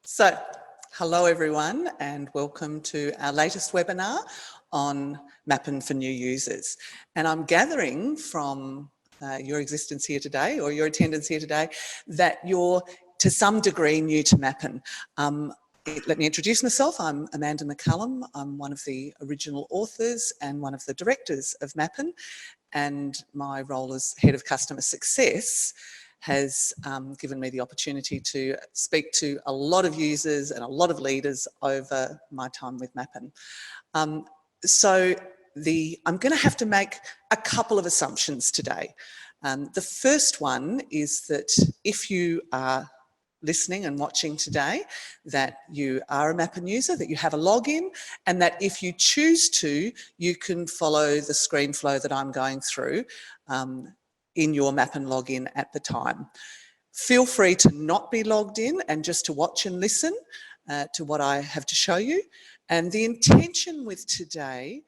So, hello everyone and welcome to our latest webinar on MAPPEN for new users. And I'm gathering from your existence here today or your attendance here today that you're to some degree new to MAPPEN. Let me introduce myself. I'm Amanda McCallum. I'm one of the original authors and one of the directors of MAPPEN, and my role as Head of Customer Success has given me the opportunity to speak to a lot of users and a lot of leaders over my time with MAPPEN. I'm going to have to make a couple of assumptions today. The first one is that if you are listening and watching today, that you are a MAPPEN user, that you have a login, and that if you choose to, you can follow the screen flow that I'm going through in your MAPPEN login at the time. Feel free to not be logged in and just to watch and listen to what I have to show you. And the intention with today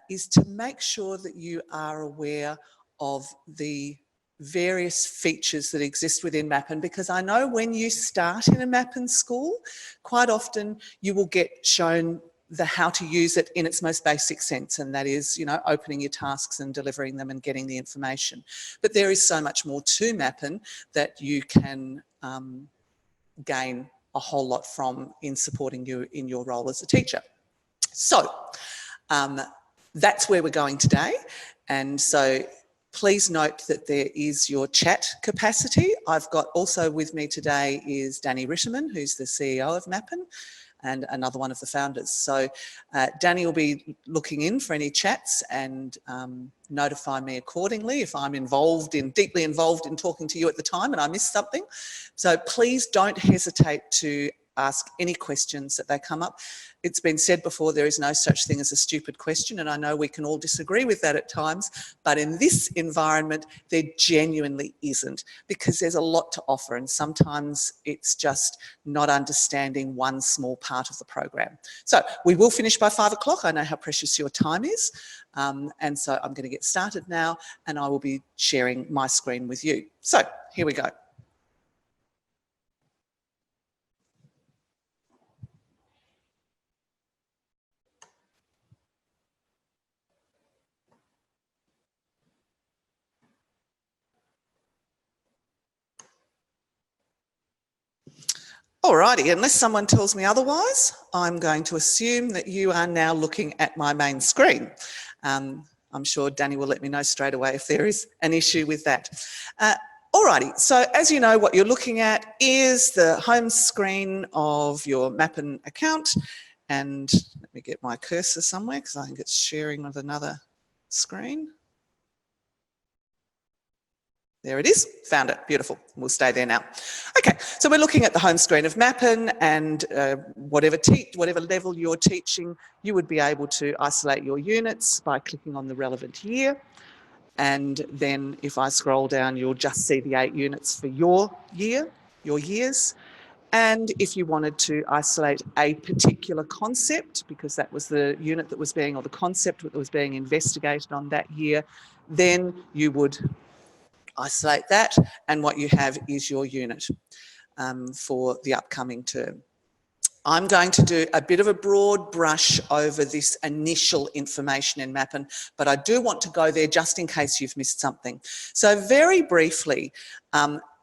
is to make sure that you are aware of the various features that exist within MAPPEN, because I know when you start in a MAPPEN school, quite often you will get shown the how to use it in its most basic sense, and that is, you know, opening your tasks and delivering them and getting the information. But there is so much more to MAPPEN that you can gain a whole lot from in supporting you in your role as a teacher. So that's where we're going today, and so please note that there is your chat capacity. I've got also with me today is Danny Ritterman, who's the CEO of MAPPEN and another one of the founders. So Danny will be looking in for any chats and notify me accordingly if I'm deeply involved in talking to you at the time and I miss something. So please don't hesitate to ask any questions that they come up. It's been said before, there is no such thing as a stupid question, and I know we can all disagree with that at times, but in this environment, there genuinely isn't, because there's a lot to offer, and sometimes it's just not understanding one small part of the program. So we will finish by 5 o'clock. I know how precious your time is, and so I'm going to get started now, and I will be sharing my screen with you. So here we go. Alrighty, unless someone tells me otherwise, I'm going to assume that you are now looking at my main screen. I'm sure Danny will let me know straight away if there is an issue with that. Alrighty, so as you know, what you're looking at is the home screen of your MAPPEN account. And let me get my cursor somewhere because I think it's sharing with another screen. There it is, found it, beautiful. We'll stay there now. Okay, so we're looking at the home screen of MAPPEN, and whatever level you're teaching, you would be able to isolate your units by clicking on the relevant year. And then if I scroll down, you'll just see the 8 units for your year, your years. And if you wanted to isolate a particular concept, because that was the unit that was being, or the concept that was being investigated on that year, then you would isolate that, and what you have is your unit for the upcoming term. I'm going to do a bit of a broad brush over this initial information in MAPPEN, but I do want to go there just in case you've missed something. So very briefly,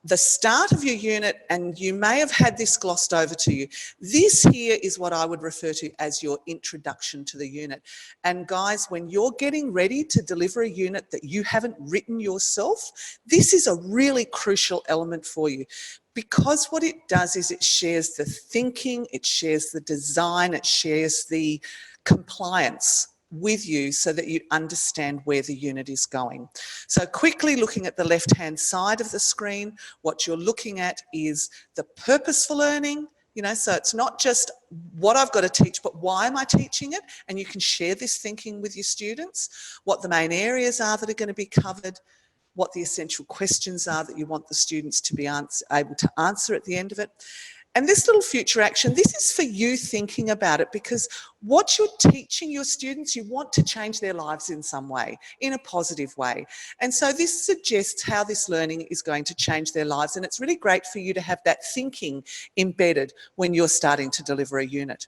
the start of your unit, and you may have had this glossed over to you, this here is what I would refer to as your introduction to the unit. And guys, when you're getting ready to deliver a unit that you haven't written yourself, this is a really crucial element for you, because what it does is it shares the thinking, it shares the design, it shares the compliance with you so that you understand where the unit is going. So quickly looking at the left-hand side of the screen, what you're looking at is the purposeful learning, you know, so it's not just what I've got to teach, but why am I teaching it? And you can share this thinking with your students, what the main areas are that are going to be covered, what the essential questions are that you want the students to be able to answer at the end of it. And this little future action, this is for you thinking about it, because what you're teaching your students, you want to change their lives in some way, in a positive way. And so this suggests how this learning is going to change their lives. And it's really great for you to have that thinking embedded when you're starting to deliver a unit.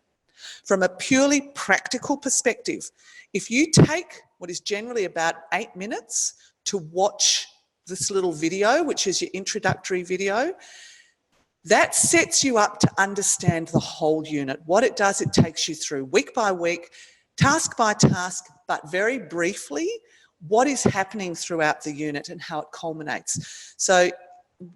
From a purely practical perspective, if you take what is generally about 8 minutes to watch this little video, which is your introductory video, that sets you up to understand the whole unit. What it does, it takes you through week by week, task by task, but very briefly, what is happening throughout the unit and how it culminates. So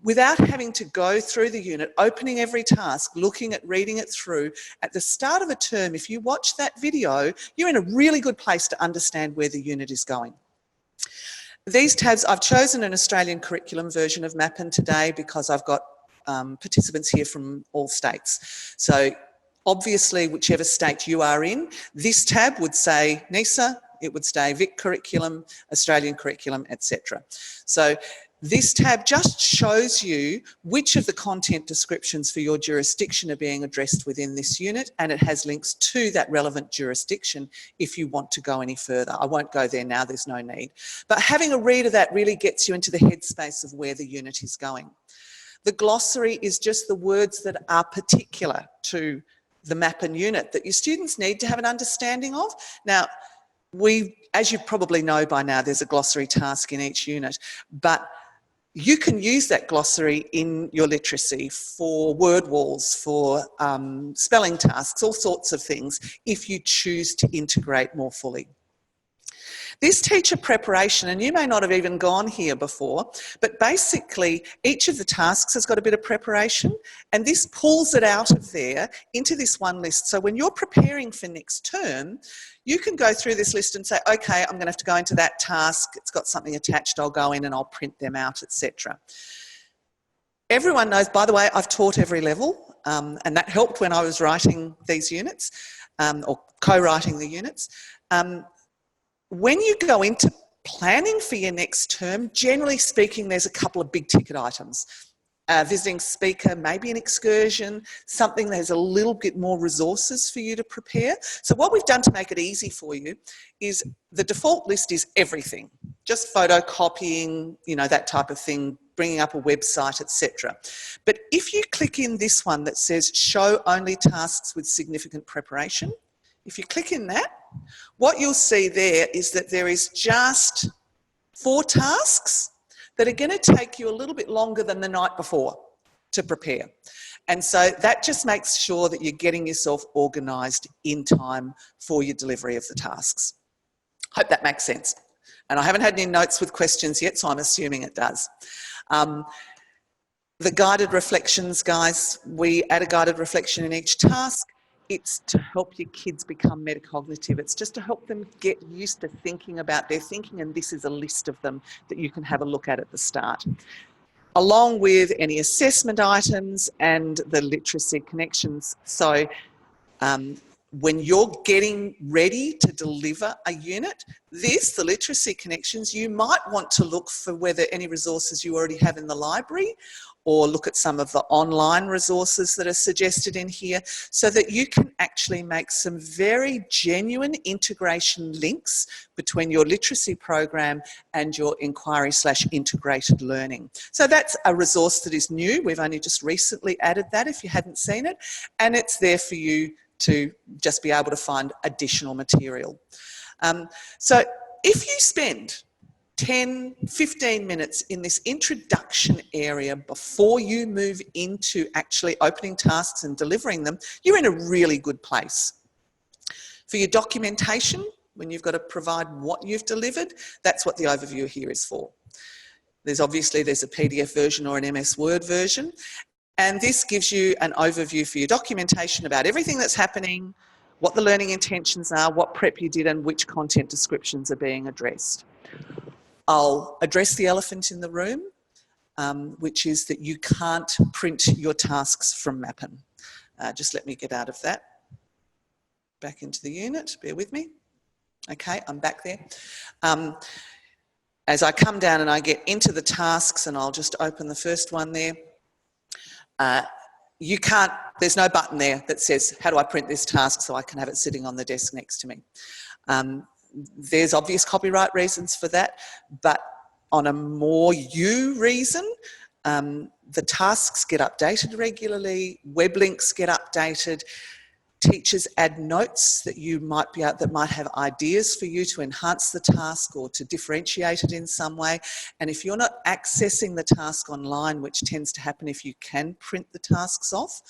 without having to go through the unit, opening every task, looking at reading it through, at the start of a term, if you watch that video, you're in a really good place to understand where the unit is going. These tabs, I've chosen an Australian curriculum version of MAPPEN today because I've got participants here from all states. So obviously, whichever state you are in, this tab would say NISA, it would say Vic curriculum, Australian curriculum, etc. So this tab just shows you which of the content descriptions for your jurisdiction are being addressed within this unit, and it has links to that relevant jurisdiction if you want to go any further. I won't go there now, there's no need. But having a read of that really gets you into the headspace of where the unit is going. The glossary is just the words that are particular to the MAPPEN unit that your students need to have an understanding of. Now, as you probably know by now, there's a glossary task in each unit, but you can use that glossary in your literacy for word walls, for spelling tasks, all sorts of things, if you choose to integrate more fully. This teacher preparation, and you may not have even gone here before, but basically each of the tasks has got a bit of preparation, and this pulls it out of there into this one list. So when you're preparing for next term, you can go through this list and say, okay, I'm going to have to go into that task, it's got something attached, I'll go in and I'll print them out, etc. Everyone knows, by the way, I've taught every level, and that helped when I was writing these units, or co-writing the units. When you go into planning for your next term, generally speaking, there's a couple of big ticket items. Visiting speaker, maybe an excursion, something that has a little bit more resources for you to prepare. So what we've done to make it easy for you is the default list is everything, just photocopying, you know, that type of thing, bringing up a website, etc. But if you click in this one that says show only tasks with significant preparation, if you click in that, what you'll see there is that there is just 4 tasks that are going to take you a little bit longer than the night before to prepare. And so that just makes sure that you're getting yourself organised in time for your delivery of the tasks. Hope that makes sense. And I haven't had any notes with questions yet, so I'm assuming it does. The guided reflections, guys, we add a guided reflection in each task. It's to help your kids become metacognitive. It's just to help them get used to thinking about their thinking, and this is a list of them that you can have a look at the start. Along with any assessment items and the literacy connections. So when you're getting ready to deliver a unit, the literacy connections, you might want to look for whether any resources you already have in the library, or look at some of the online resources that are suggested in here, so that you can actually make some very genuine integration links between your literacy program and your inquiry/integrated learning. So that's a resource that is new. We've only just recently added that, if you hadn't seen it, and it's there for you to just be able to find additional material. So if you spend 10, 15 minutes in this introduction area before you move into actually opening tasks and delivering them, you're in a really good place. For your documentation, when you've got to provide what you've delivered, that's what the overview here is for. There's a PDF version or an MS Word version, and this gives you an overview for your documentation about everything that's happening, what the learning intentions are, what prep you did, and which content descriptions are being addressed. I'll address the elephant in the room, which is that you can't print your tasks from MAPPEN. Just let me get out of that. Back into the unit, bear with me. Okay, I'm back there. As I come down and I get into the tasks, and I'll just open the first one there, you can't, there's no button there that says, how do I print this task so I can have it sitting on the desk next to me? There's obvious copyright reasons for that, but on a more you reason, the tasks get updated regularly, web links get updated, teachers add notes that you might be that might have ideas for you to enhance the task or to differentiate it in some way. And if you're not accessing the task online, which tends to happen if you can print the tasks off,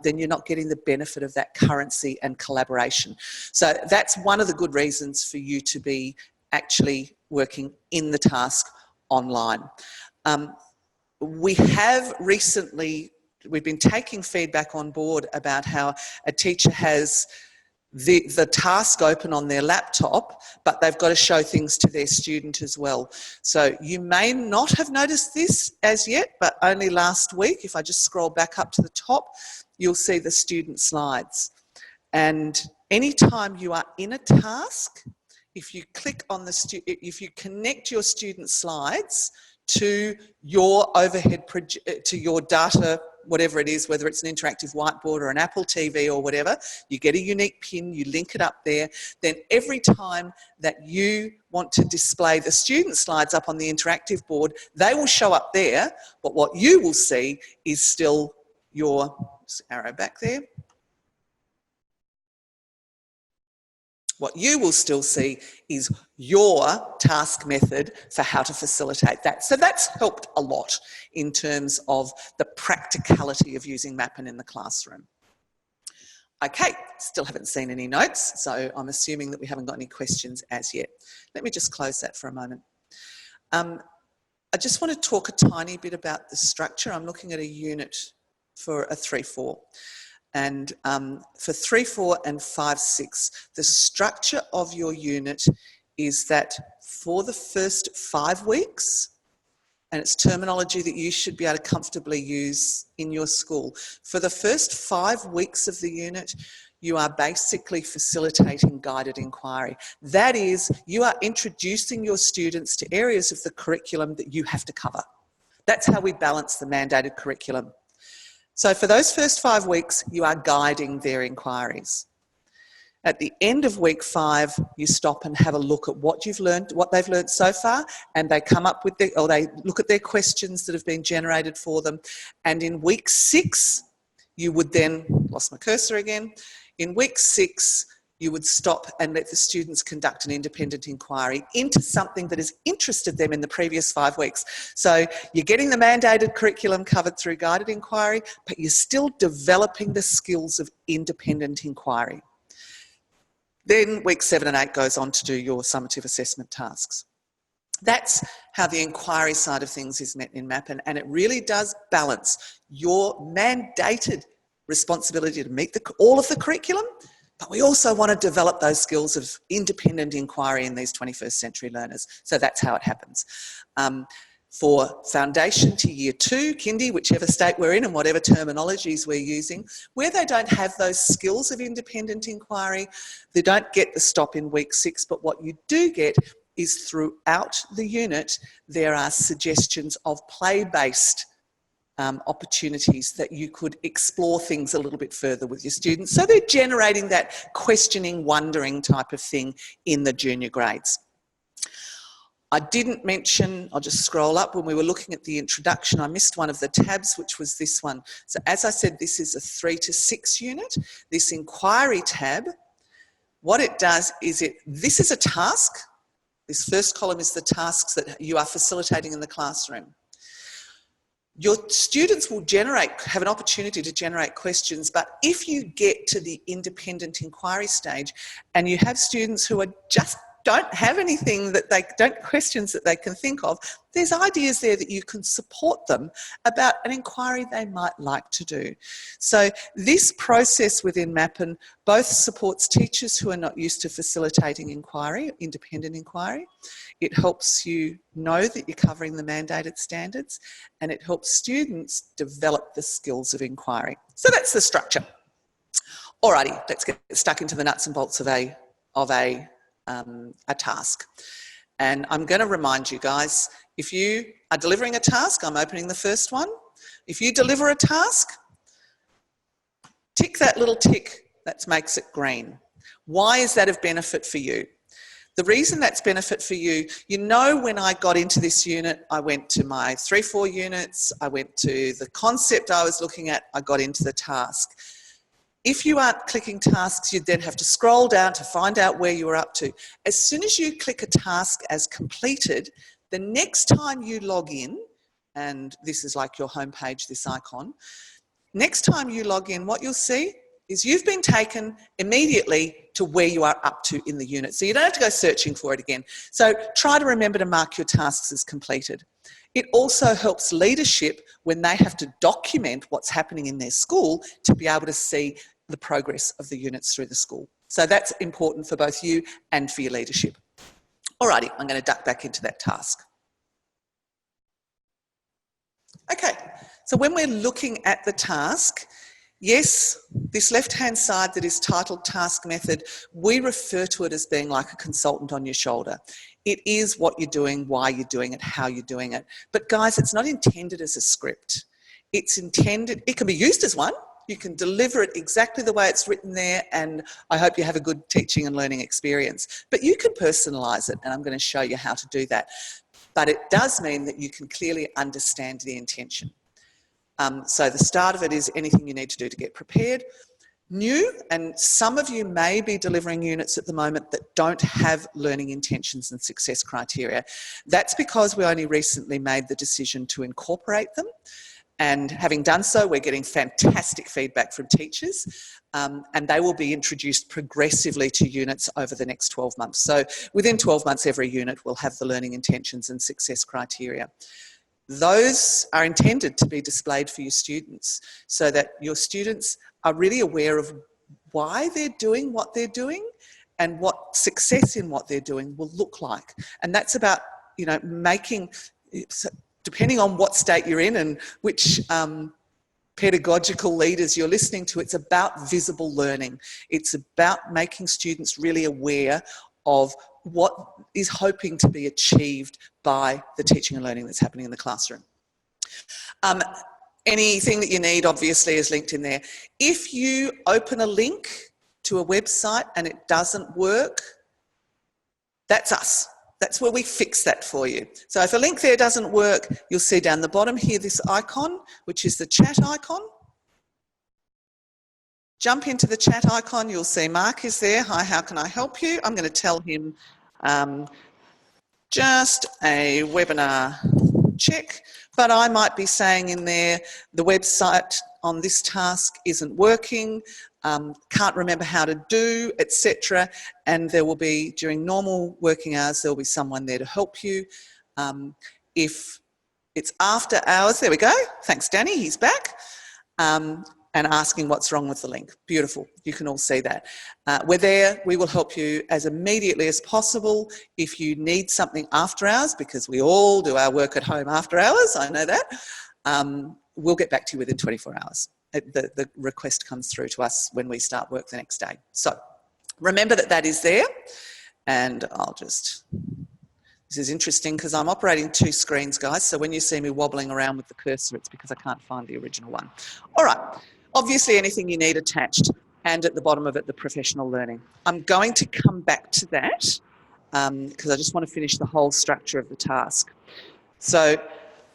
then you're not getting the benefit of that currency and collaboration. So that's one of the good reasons for you to be actually working in the task online. We have recently, we've been taking feedback on board about how a teacher has the task open on their laptop, but they've got to show things to their student as well. So you may not have noticed this as yet, but only last week, if I just scroll back up to the top, you'll see the student slides. And anytime you are in a task, if you click on the, if you connect your student slides to your overhead, to your data, whatever it is, whether it's an interactive whiteboard or an Apple TV or whatever, you get a unique pin, you link it up there, then every time that you want to display the student slides up on the interactive board, they will show up there, but what you will see is still your, arrow back there, what you will still see is your task method for how to facilitate that. So that's helped a lot in terms of the practicality of using MAPPEN in the classroom. Okay, still haven't seen any notes, so I'm assuming that we haven't got any questions as yet. Let me just close that for a moment. I just want to talk a tiny bit about the structure. I'm looking at a unit for a 3-4. And for 3-4 and 5-6, the structure of your unit is that for the first 5 weeks, and it's terminology that you should be able to comfortably use in your school. For the first 5 weeks of the unit, you are basically facilitating guided inquiry. That is, you are introducing your students to areas of the curriculum that you have to cover. That's how we balance the mandated curriculum. So for those first 5 weeks, you are guiding their inquiries. At the end of week 5, you stop and have a look at what you've learned, what they've learned so far, and they come up with or they look at their questions that have been generated for them. And in week 6, you would then, lost my cursor again, in week 6, you would stop and let the students conduct an independent inquiry into something that has interested them in the previous 5 weeks. So you're getting the mandated curriculum covered through guided inquiry, but you're still developing the skills of independent inquiry. Then week 7 and 8 goes on to do your summative assessment tasks. That's how the inquiry side of things is met in MAPPEN, and it really does balance your mandated responsibility to meet all of the curriculum, but we also want to develop those skills of independent inquiry in these 21st century learners. So that's how it happens. For foundation to year 2, kindy, whichever state we're in and whatever terminologies we're using, where they don't have those skills of independent inquiry, they don't get the stop in week 6, but what you do get is throughout the unit, there are suggestions of play-based opportunities that you could explore things a little bit further with your students. So they're generating that questioning, wondering type of thing in the junior grades. I didn't mention, I'll just scroll up, when we were looking at the introduction, I missed one of the tabs, which was this one. So as I said, this is a 3 to 6 unit. This inquiry tab, what it does is this is a task. This first column is the tasks that you are facilitating in the classroom. Your students will have an opportunity to generate questions, but if you get to the independent inquiry stage and you have students who are just don't have anything questions that they can think of, there's ideas there that you can support them about an inquiry they might like to do. So this process within MAPPEN both supports teachers who are not used to facilitating inquiry, independent inquiry. It helps you know that you're covering the mandated standards, and it helps students develop the skills of inquiry. So that's the structure. Alrighty, let's get stuck into the nuts and bolts of a task. And I'm going to remind you guys, if you are delivering a task, I'm opening the first one. If you deliver a task, Tick that little tick that makes it green. Why is that of benefit for you? The reason that's benefit for you, you know, when I got into this unit, I went to my 3-4 units, I went to the concept I was looking at, I got into the task. If you aren't clicking tasks, you then have to scroll down to find out where you are up to. As soon as you click a task as completed, the next time you log in, and this is like your homepage, this icon, next time you log in, what you'll see is you've been taken immediately to where you are up to in the unit. So you don't have to go searching for it again. So try to remember to mark your tasks as completed. It also helps leadership when they have to document what's happening in their school to be able to see the progress of the units through the school. So that's important for both you and for your leadership. Alrighty, I'm going to duck back into that task. Okay, so when we're looking at the task, yes, this left-hand side that is titled task method, we refer to it as being like a consultant on your shoulder. It is what you're doing, why you're doing it, how you're doing it. But guys, it's not intended as a script. It's intended, it can be used as one. You can deliver it exactly the way it's written there, and I hope you have a good teaching and learning experience. But you can personalise it, and I'm going to show you how to do that. But it does mean that you can clearly understand the intention. So the start of it is anything you need to do to get prepared. New, and some of you may be delivering units at the moment that don't have learning intentions and success criteria. That's because we only recently made the decision to incorporate them. And having done so, we're getting fantastic feedback from teachers, and they will be introduced progressively to units over the next 12 months. So within 12 months, every unit will have the learning intentions and success criteria. Those are intended to be displayed for your students so that your students are really aware of why they're doing what they're doing and what success in what they're doing will look like. And that's about, you know, making, depending on what state you're in and which pedagogical leaders you're listening to, it's about visible learning. It's about making students really aware of what is hoping to be achieved by the teaching and learning that's happening in the classroom. Anything that you need obviously is linked in there. If you open a link to a website and it doesn't work, that's us. That's where we fix that for you. So if a link there doesn't work, you'll see down the bottom here this icon, which is the chat icon. Jump into the chat icon, you'll see Mark is there. Hi, how can I help you? I'm going to tell him just a webinar check, but I might be saying in there, the website on this task isn't working, can't remember how to do, etc. And there will be, during normal working hours, there will be someone there to help you. If it's after hours, there we go. Thanks, Danny, he's back. And asking what's wrong with the link. Beautiful, you can all see that. We're there, we will help you as immediately as possible. If you need something after hours, because we all do our work at home after hours, I know that, we'll get back to you within 24 hours. The request comes through to us when we start work the next day. So remember that that is there, and I'll just, this is interesting because I'm operating 2 screens, guys, so when you see me wobbling around with the cursor, it's because I can't find the original one. All right. Obviously, anything you need attached, and at the bottom of it, the professional learning. I'm going to come back to that because I just want to finish the whole structure of the task. So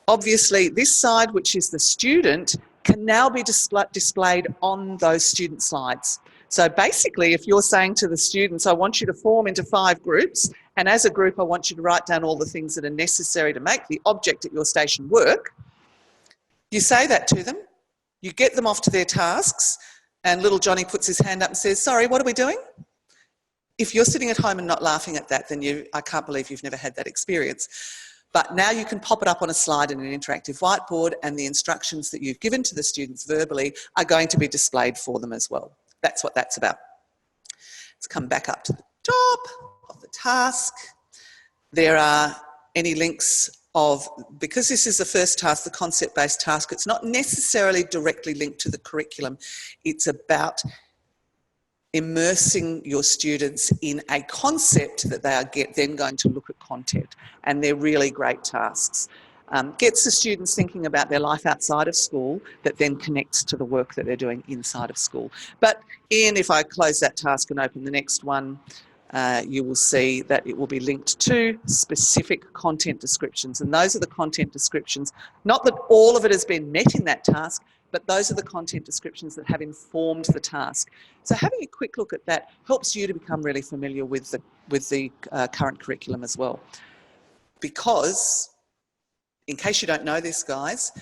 obviously, this side, which is the student, can now be displayed on those student slides. So basically, if you're saying to the students, I want you to form into 5 groups, and as a group, I want you to write down all the things that are necessary to make the object at your station work, you say that to them. You get them off to their tasks, and little Johnny puts his hand up and says, sorry, what are we doing? If you're sitting at home and not laughing at that, then I can't believe you've never had that experience. But now you can pop it up on a slide in an interactive whiteboard, and the instructions that you've given to the students verbally are going to be displayed for them as well. That's what that's about. Let's come back up to the top of the task. There are any links of, because this is the first task, the concept-based task, it's not necessarily directly linked to the curriculum. It's about immersing your students in a concept that they are then going to look at content, and they're really great tasks. gets the students thinking about their life outside of school that then connects to the work that they're doing inside of school. But Ian, if I close that task and open the next one, you will see that it will be linked to specific content descriptions. And those are the content descriptions, not that all of it has been met in that task, but those are the content descriptions that have informed the task. So having a quick look at that helps you to become really familiar with the current curriculum as well. Because, in case you don't know this, guys,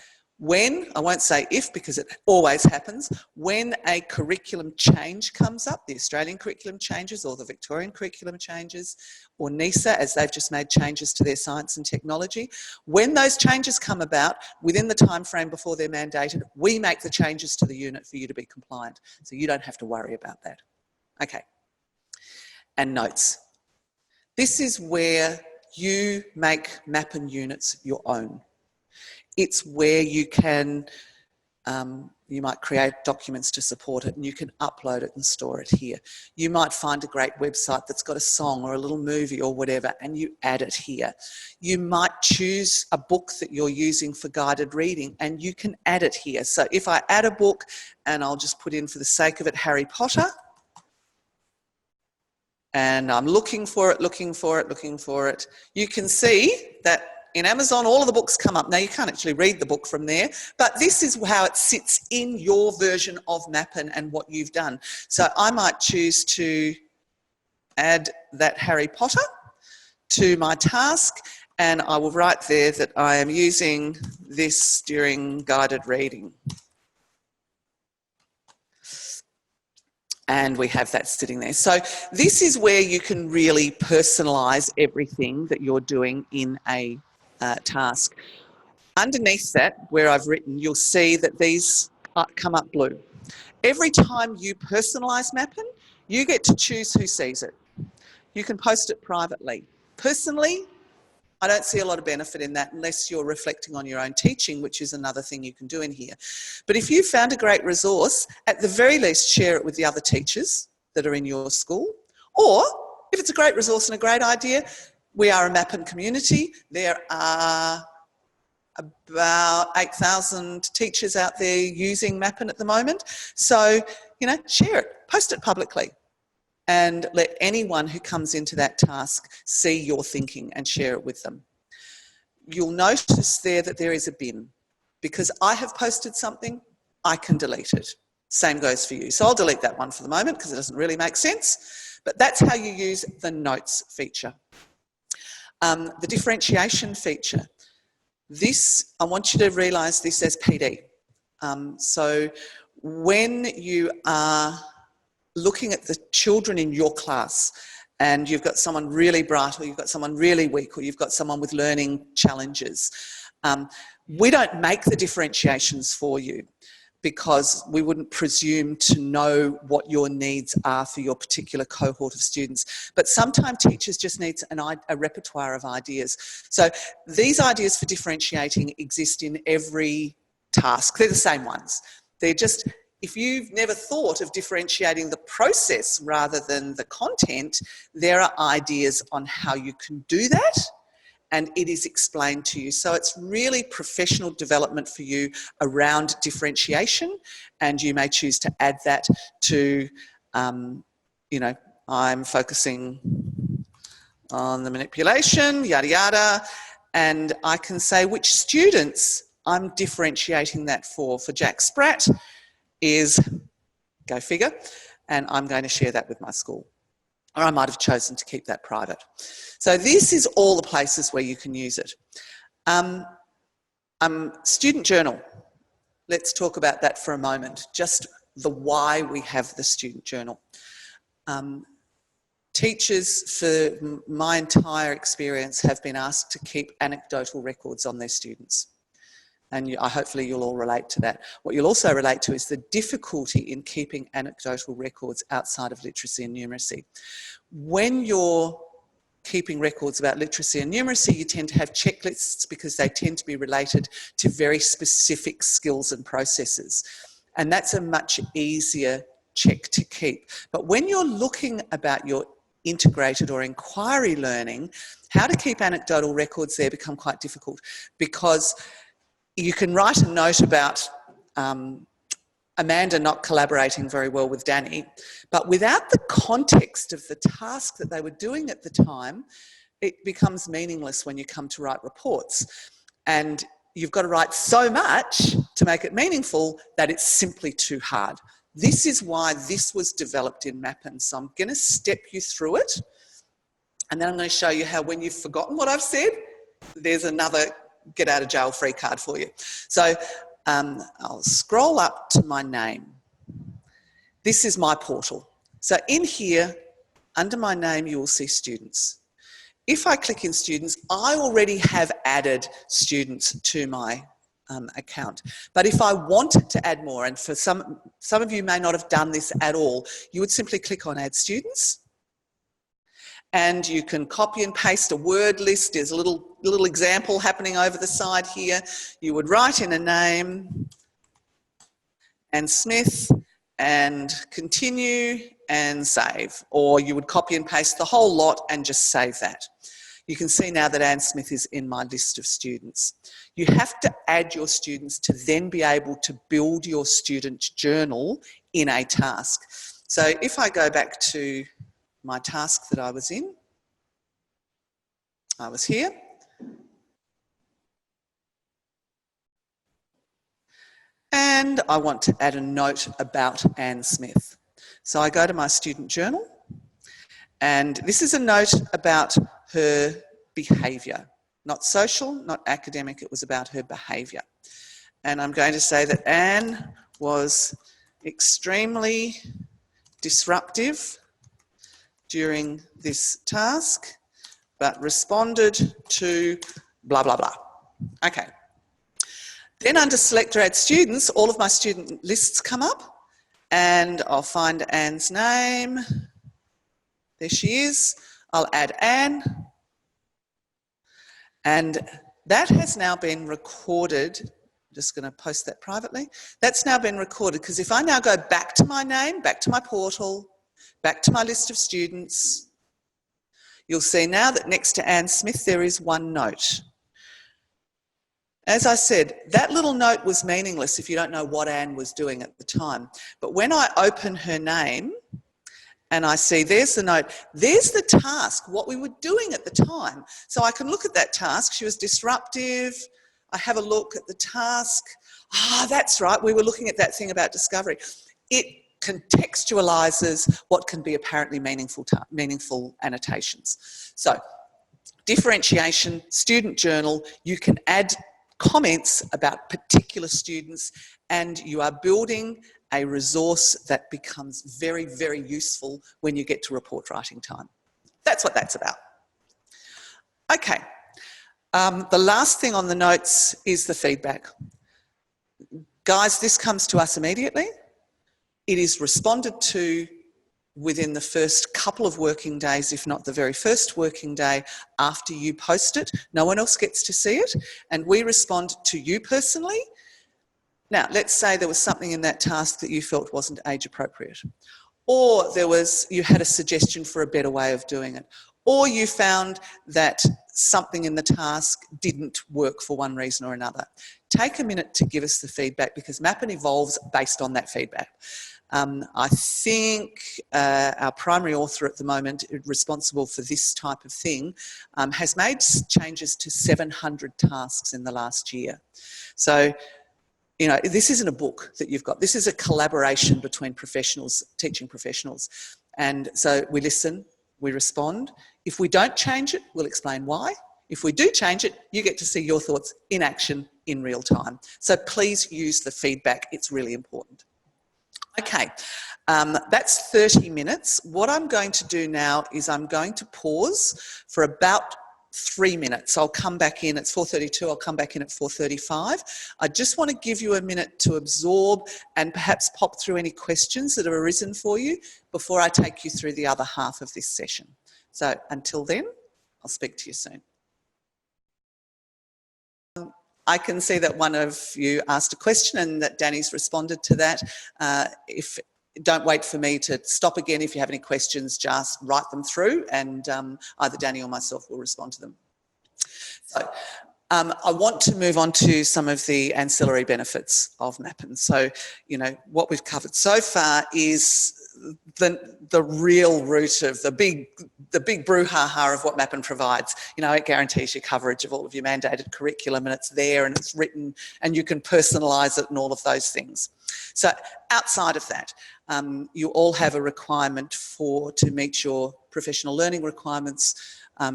when, I won't say if because it always happens, when a curriculum change comes up, the Australian curriculum changes or the Victorian curriculum changes, or NISA, as they've just made changes to their science and technology, when those changes come about within the time frame before they're mandated, we make the changes to the unit for you to be compliant. So you don't have to worry about that. Okay. And notes. This is where you make MAPPEN units your own. It's where you can, you might create documents to support it and you can upload it and store it here. You might find a great website that's got a song or a little movie or whatever and you add it here. You might choose a book that you're using for guided reading and you can add it here. So if I add a book, and I'll just put in for the sake of it, Harry Potter, and I'm looking for it, you can see that in Amazon, all of the books come up. Now, you can't actually read the book from there, but this is how it sits in your version of MAPPEN and what you've done. So I might choose to add that Harry Potter to my task, and I will write there that I am using this during guided reading. And we have that sitting there. So this is where you can really personalise everything that you're doing in a task. Underneath that, where I've written, you'll see that these come up blue. Every time you personalise MAPPEN, you get to choose who sees it. You can post it privately. Personally, I don't see a lot of benefit in that unless you're reflecting on your own teaching, which is another thing you can do in here. But if you found a great resource, at the very least share it with the other teachers that are in your school. Or if it's a great resource and a great idea, we are a MAPPEN community. There are about 8,000 teachers out there using MAPPEN at the moment. So, you know, share it, post it publicly, and let anyone who comes into that task see your thinking and share it with them. You'll notice there that there is a bin. Because I have posted something, I can delete it. Same goes for you. So I'll delete that one for the moment because it doesn't really make sense. But that's how you use the notes feature. The differentiation feature. This, I want you to realise this as PD. So when you are looking at the children in your class and you've got someone really bright or you've got someone really weak or you've got someone with learning challenges, we don't make the differentiations for you because we wouldn't presume to know what your needs are for your particular cohort of students. But sometimes teachers just need a repertoire of ideas. So these ideas for differentiating exist in every task. They're the same ones. They're just, if you've never thought of differentiating the process rather than the content, there are ideas on how you can do that, and it is explained to you. So it's really professional development for you around differentiation, and you may choose to add that to, you know, I'm focusing on the manipulation, yada yada, and I can say which students I'm differentiating that for. For Jack Spratt is, go figure, and I'm going to share that with my school. Or I might have chosen to keep that private. So this is all the places where you can use it. Student journal. Let's talk about that for a moment. Just the why we have the student journal. Teachers, for my entire experience, have been asked to keep anecdotal records on their students. And hopefully you'll all relate to that. What you'll also relate to is the difficulty in keeping anecdotal records outside of literacy and numeracy. When you're keeping records about literacy and numeracy, you tend to have checklists because they tend to be related to very specific skills and processes. And that's a much easier check to keep. But when you're looking about your integrated or inquiry learning, How to keep anecdotal records there become quite difficult, because you can write a note about Amanda not collaborating very well with Danny, but without the context of the task that they were doing at the time, it becomes meaningless when you come to write reports. And you've got to write so much to make it meaningful that it's simply too hard. This is why this was developed in MAPPEN. So I'm going to step you through it, and then I'm going to show you how, when you've forgotten what I've said, there's another get out of jail free card for you. So I'll scroll up to my name. This is my portal. So in here, under my name, you will see students. If I click in students, I already have added students to my account. But if I wanted to add more, and for some of you may not have done this at all, you would simply click on add students. And you can copy and paste a word list. There's a little example happening over the side here. You would write in a name, and Smith, and continue and save. Or you would copy and paste the whole lot and just save that. You can see now that Anne Smith is in my list of students. You have to add your students to then be able to build your student journal in a task. So if I go back to my task that I was in, I was here. And I want to add a note about Anne Smith. So I go to my student journal, and this is a note about her behaviour. Not social, not academic, it was about her behaviour. And I'm going to say that Anne was extremely disruptive during this task, but responded to blah, blah, blah. Okay. Then under select or add students, all of my student lists come up, and I'll find Anne's name. There she is. I'll add Anne. And that has now been recorded. I'm just going to post that privately. That's now been recorded, because if I now go back to my name, back to my portal, back to my list of students, you'll see now that next to Anne Smith there is one note. As I said, that little note was meaningless if you don't know what Anne was doing at the time. But when I open her name and I see there's the note, there's the task, what we were doing at the time. So I can look at that task. She was disruptive. I have a look at the task. Ah, that's right, we were looking at that thing about discovery. It contextualises what can be apparently meaningful annotations. So differentiation, student journal, you can add comments about particular students, and you are building a resource that becomes very, very useful when you get to report writing time. That's what that's about. Okay, the last thing on the notes is the feedback. Guys, this comes to us immediately. It is responded to within the first couple of working days, if not the very first working day after you post it. No one else gets to see it, and we respond to you personally. Now, let's say there was something in that task that you felt wasn't age appropriate, or you had a suggestion for a better way of doing it, or you found that something in the task didn't work for one reason or another. Take a minute to give us the feedback, because MAPPEN evolves based on that feedback. I think our primary author at the moment, responsible for this type of thing, has made changes to 700 tasks in the last year. So, you know, this isn't a book that you've got. This is a collaboration between professionals, teaching professionals. And so we listen, we respond. If we don't change it, we'll explain why. If we do change it, you get to see your thoughts in action in real time. So please use the feedback. It's really important. Okay, that's 30 minutes. What I'm going to do now is I'm going to pause for about 3 minutes. I'll come back in, it's 4:32, I'll come back in at 4:35. I just want to give you a minute to absorb and perhaps pop through any questions that have arisen for you before I take you through the other half of this session. So until then, I'll speak to you soon. I can see that one of you asked a question and that Danny's responded to that. If don't wait for me to stop again. If you have any questions, just write them through and either Danny or myself will respond to them. So I want to move on to some of the ancillary benefits of MAPPEN. So, you know, what we've covered so far is the real root of the big brouhaha of what MAPPEN provides. You know, it guarantees you coverage of all of your mandated curriculum, and it's there and it's written and you can personalise it and all of those things. So outside of that, you all have a requirement to meet your professional learning requirements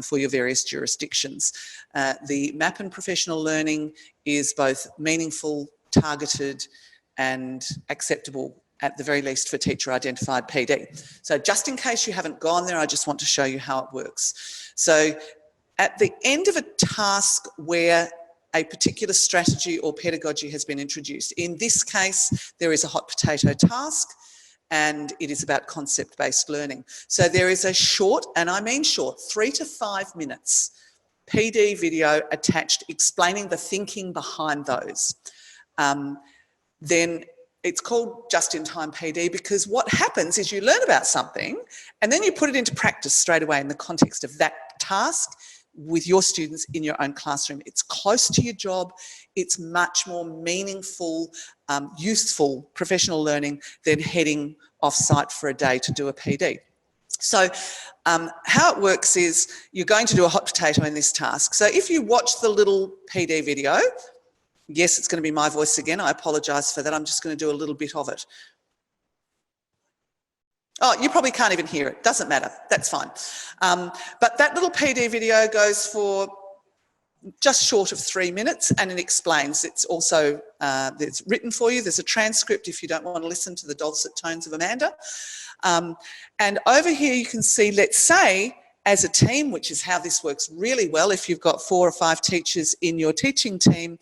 for your various jurisdictions. The MAPPEN professional learning is both meaningful, targeted and acceptable, at the very least for teacher identified PD. So just in case you haven't gone there, I just want to show you how it works. So at the end of a task where a particular strategy or pedagogy has been introduced, in this case, there is a hot potato task and it is about concept-based learning. So there is a short, and I mean short, 3 to 5 minutes PD video attached explaining the thinking behind those. Then it's called just-in-time PD because what happens is you learn about something and then you put it into practice straight away in the context of that task with your students in your own classroom. It's close to your job. It's much more meaningful, useful professional learning than heading off-site for a day to do a PD. So how it works is you're going to do a hot potato in this task. So if you watch the little PD video, yes, it's going to be my voice again. I apologise for that. I'm just going to do a little bit of it. Oh, you probably can't even hear it. Doesn't matter. That's fine. But that little PD video goes for just short of 3 minutes and it explains. It's also it's written for you. There's a transcript if you don't want to listen to the dulcet tones of Amanda. And over here you can see, let's say, as a team, which is how this works really well, if you've got 4 or 5 teachers in your teaching team,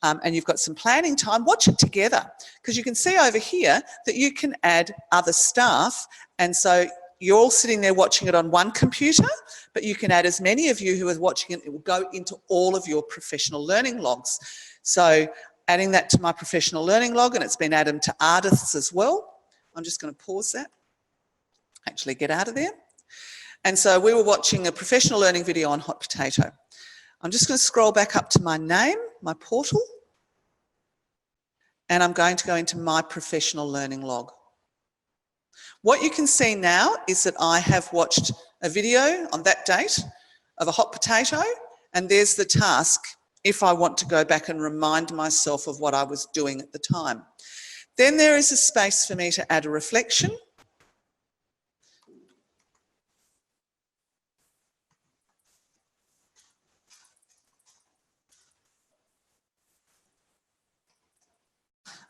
and you've got some planning time, watch it together because you can see over here that you can add other staff, and so you're all sitting there watching it on one computer, but you can add as many of you who are watching it. It will go into all of your professional learning logs. So adding that to my professional learning log, and it's been added to artists as well. I'm just going to pause that, actually get out of there. And so we were watching a professional learning video on hot potato. I'm just going to scroll back up to my name, my portal, and I'm going to go into my professional learning log. What you can see now is that I have watched a video on that date of a hot potato, and there's the task if I want to go back and remind myself of what I was doing at the time. Then there is a space for me to add a reflection.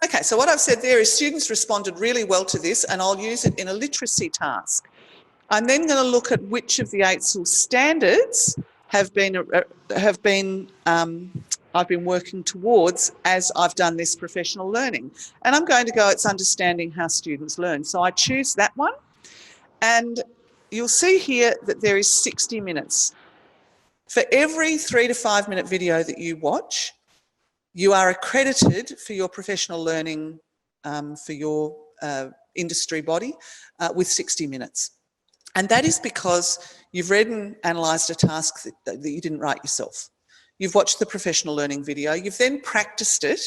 Okay, so what I've said there is students responded really well to this, and I'll use it in a literacy task. I'm then going to look at which of the AITSL standards I've been working towards as I've done this professional learning. And I'm going to go, it's understanding how students learn. So I choose that one, and you'll see here that there is 60 minutes. For every 3 to 5 minute video that you watch, you are accredited for your professional learning for your industry body with 60 minutes. And that is because you've read and analysed a task that you didn't write yourself. You've watched the professional learning video, you've then practiced it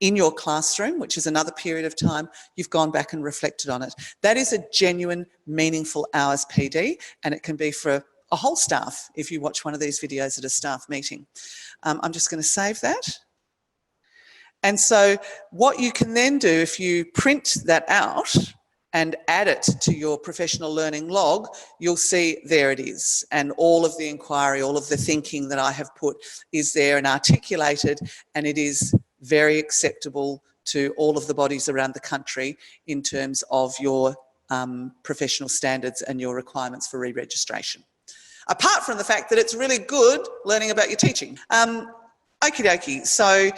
in your classroom, which is another period of time, you've gone back and reflected on it. That is a genuine, meaningful hours PD, and it can be for a whole staff if you watch one of these videos at a staff meeting. I'm just going to save that. And so what you can then do, if you print that out and add it to your professional learning log, you'll see there it is. And all of the inquiry, all of the thinking that I have put is there and articulated, and it is very acceptable to all of the bodies around the country in terms of your professional standards and your requirements for re-registration. Apart from the fact that it's really good learning about your teaching. Okie dokie, so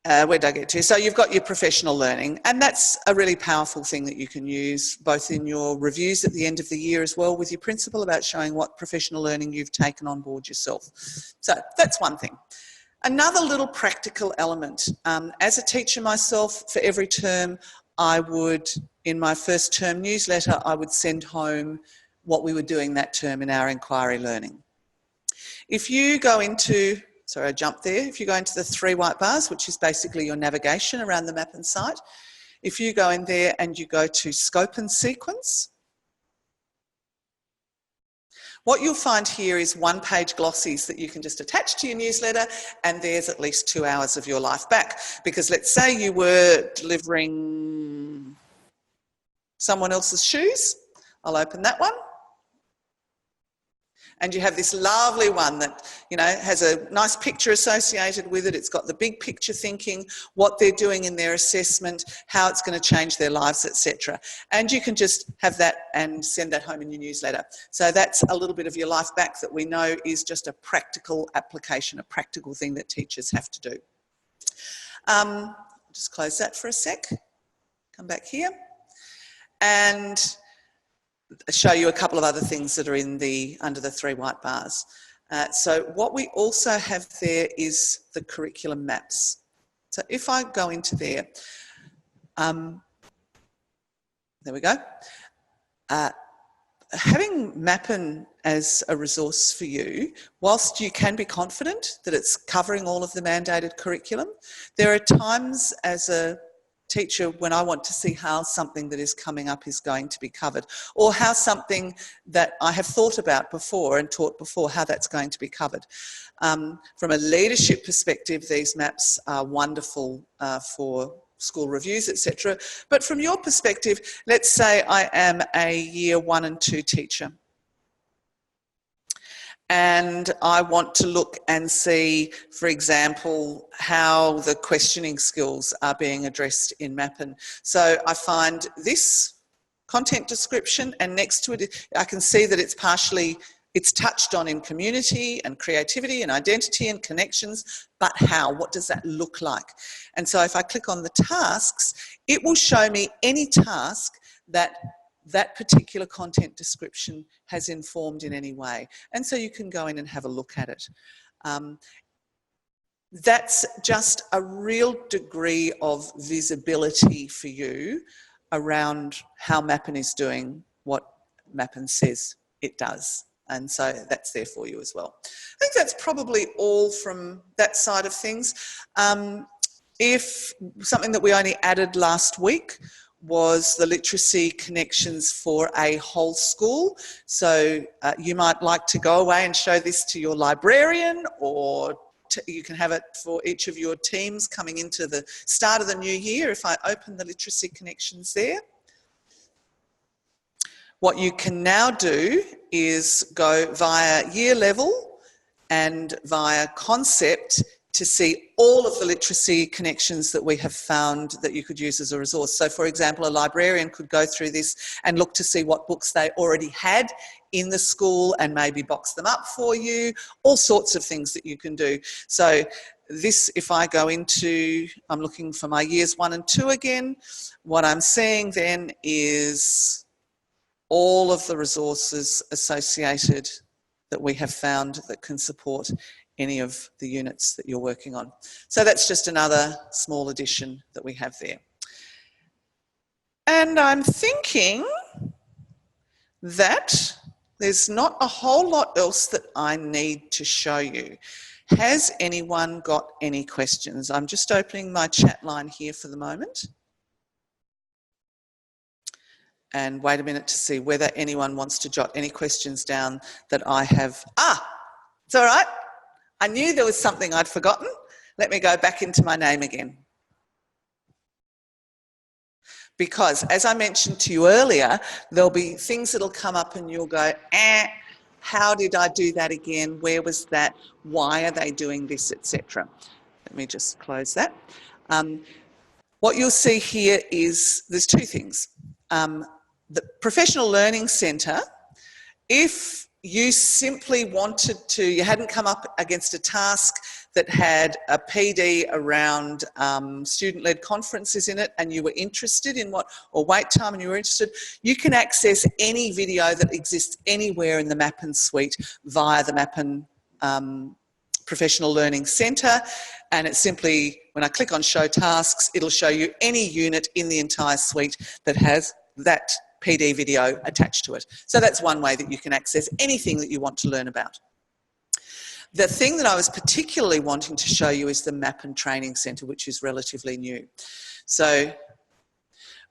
where did I get to? So you've got your professional learning, and that's a really powerful thing that you can use both in your reviews at the end of the year as well with your principal about showing what professional learning you've taken on board yourself. So that's one thing. Another little practical element, as a teacher myself, for every term I would in my first term newsletter, I would send home what we were doing that term in our inquiry learning. If you go into, sorry I jumped there, if you go into the 3 white bars, which is basically your navigation around the MAPPEN site, if you go in there and you go to scope and sequence, what you'll find here is 1-page glossies that you can just attach to your newsletter, and there's at least 2 hours of your life back. Because let's say you were delivering someone else's shoes. I'll open that one. And you have this lovely one that, you know, has a nice picture associated with it. It's got the big picture thinking, what they're doing in their assessment, how it's going to change their lives, etc. And you can just have that and send that home in your newsletter. So that's a little bit of your life back that we know is just a practical application, a practical thing that teachers have to do. I'll just close that for a sec. Come back here. And show you a couple of other things that are in the under the 3 white bars. So what we also have there is the curriculum maps. So if I go into there, there we go. Having MAPPEN as a resource for you, whilst you can be confident that it's covering all of the mandated curriculum, there are times as a teacher when I want to see how something that is coming up is going to be covered, or how something that I have thought about before and taught before, how that's going to be covered. From a leadership perspective, these maps are wonderful for school reviews, etc. But from your perspective, let's say I am a year 1 and 2 teacher, and I want to look and see, for example, how the questioning skills are being addressed in MAPPEN. So I find this content description, and next to it, I can see that it's touched on in community and creativity and identity and connections, but how? What does that look like? And so if I click on the tasks, it will show me any task that particular content description has informed in any way. And so you can go in and have a look at it. That's just a real degree of visibility for you around how MAPPEN is doing what MAPPEN says it does. And so that's there for you as well. I think that's probably all from that side of things. If something that we only added last week was the literacy connections for a whole school. So you might like to go away and show this to your librarian, or you can have it for each of your teams coming into the start of the new year. If I open the literacy connections there, what you can now do is go via year level and via concept to see all of the literacy connections that we have found that you could use as a resource. So for example, a librarian could go through this and look to see what books they already had in the school and maybe box them up for you, all sorts of things that you can do. So this, if I go into, I'm looking for my years 1 and 2 again, what I'm seeing then is all of the resources associated that we have found that can support any of the units that you're working on. So that's just another small addition that we have there. And I'm thinking that there's not a whole lot else that I need to show you. Has anyone got any questions? I'm just opening my chat line here for the moment. And wait a minute to see whether anyone wants to jot any questions down that I have. It's all right. I knew there was something I'd forgotten. Let me go back into my name again. Because as I mentioned to you earlier, there'll be things that'll come up and you'll go, how did I do that again? Where was that? Why are they doing this, etc. Let me just close that. What you'll see here is there's 2 things. The Professional Learning Centre, if you simply wanted to, you hadn't come up against a task that had a PD around student-led conferences in it and you were interested in or wait time and you were interested, you can access any video that exists anywhere in the MAPPEN suite via the MAPPEN Professional Learning Centre, and it's simply, when I click on Show Tasks, it'll show you any unit in the entire suite that has that PD video attached to it. So that's one way that you can access anything that you want to learn about. The thing that I was particularly wanting to show you is the MAPPEN Training Centre, which is relatively new. So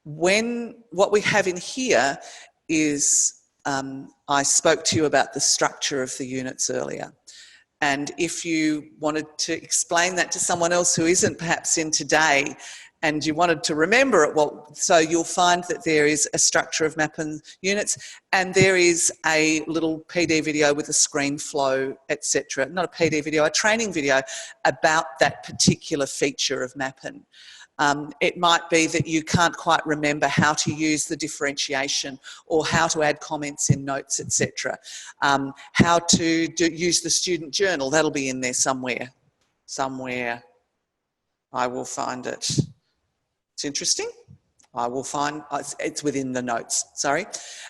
what we have in here is, I spoke to you about the structure of the units earlier. And if you wanted to explain that to someone else who isn't perhaps in today, and you wanted to remember it, well, so you'll find that there is a structure of MAPPEN units, and there is a little PD video with a screen flow, etc. Not a PD video, a training video about that particular feature of MAPPEN. It might be that you can't quite remember how to use the differentiation or how to add comments in notes, etc. How to use the student journal, that'll be in there somewhere. Somewhere I will find it. It's interesting. I will find, it's within the notes, sorry.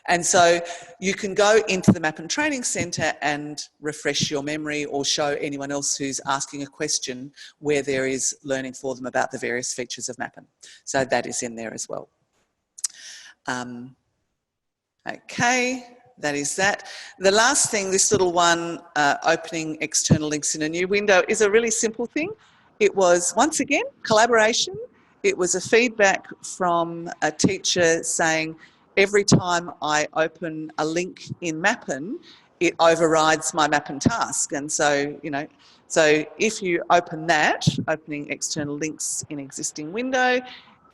And so you can go into the MAPPEN Training Centre and refresh your memory or show anyone else who's asking a question where there is learning for them about the various features of MAPPEN. So that is in there as well. Okay, that is that. The last thing, this little one, opening external links in a new window, is a really simple thing. It was, once again, collaboration. It was a feedback from a teacher saying, every time I open a link in MAPPEN, it overrides my MAPPEN task. And so, you know, so if you open that, opening external links in existing window,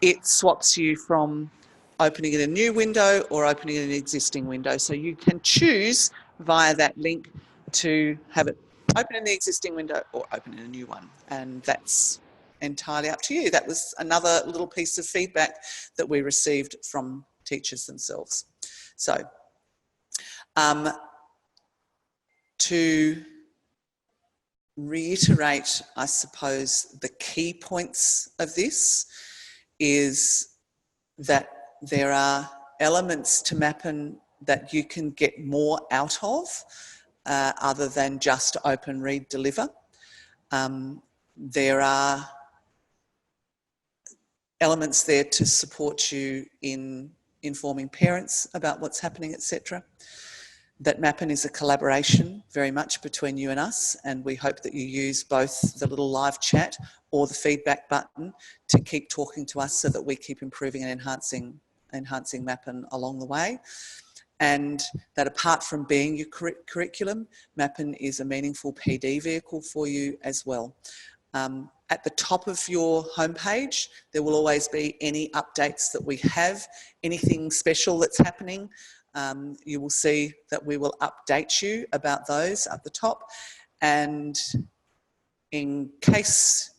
it swaps you from opening in a new window or opening in an existing window. So you can choose via that link to have it open in the existing window or open in a new one. And that's entirely up to you. That was another little piece of feedback that we received from teachers themselves. So to reiterate, I suppose, the key points of this is that there are elements to MAPPEN that you can get more out of other than just open, read, deliver. There are elements there to support you in informing parents about what's happening, etc. That MAPPEN is a collaboration very much between you and us, and we hope that you use both the little live chat or the feedback button to keep talking to us so that we keep improving and enhancing MAPPEN along the way. And that apart from being your curriculum, MAPPEN is a meaningful PD vehicle for you as well. At the top of your homepage, there will always be any updates that we have, anything special that's happening. You will see that we will update you about those at the top. And in case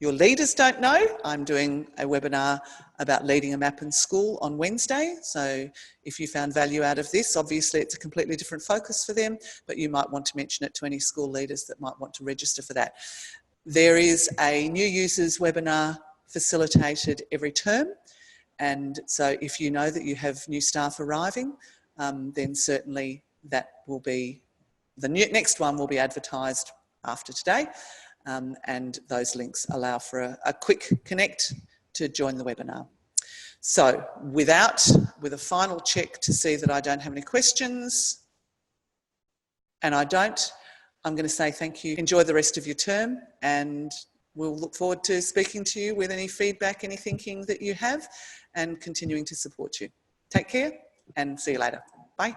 your leaders don't know, I'm doing a webinar about leading a MAPPEN school on Wednesday. So if you found value out of this, obviously it's a completely different focus for them, but you might want to mention it to any school leaders that might want to register for that. There is a new users webinar facilitated every term. And so if you know that you have new staff arriving, then certainly that will be, the next one will be advertised after today. And those links allow for a quick connect to join the webinar. So with a final check to see that I don't have any questions, and I don't, I'm going to say thank you. Enjoy the rest of your term, and we'll look forward to speaking to you with any feedback, any thinking that you have, and continuing to support you. Take care and see you later. Bye.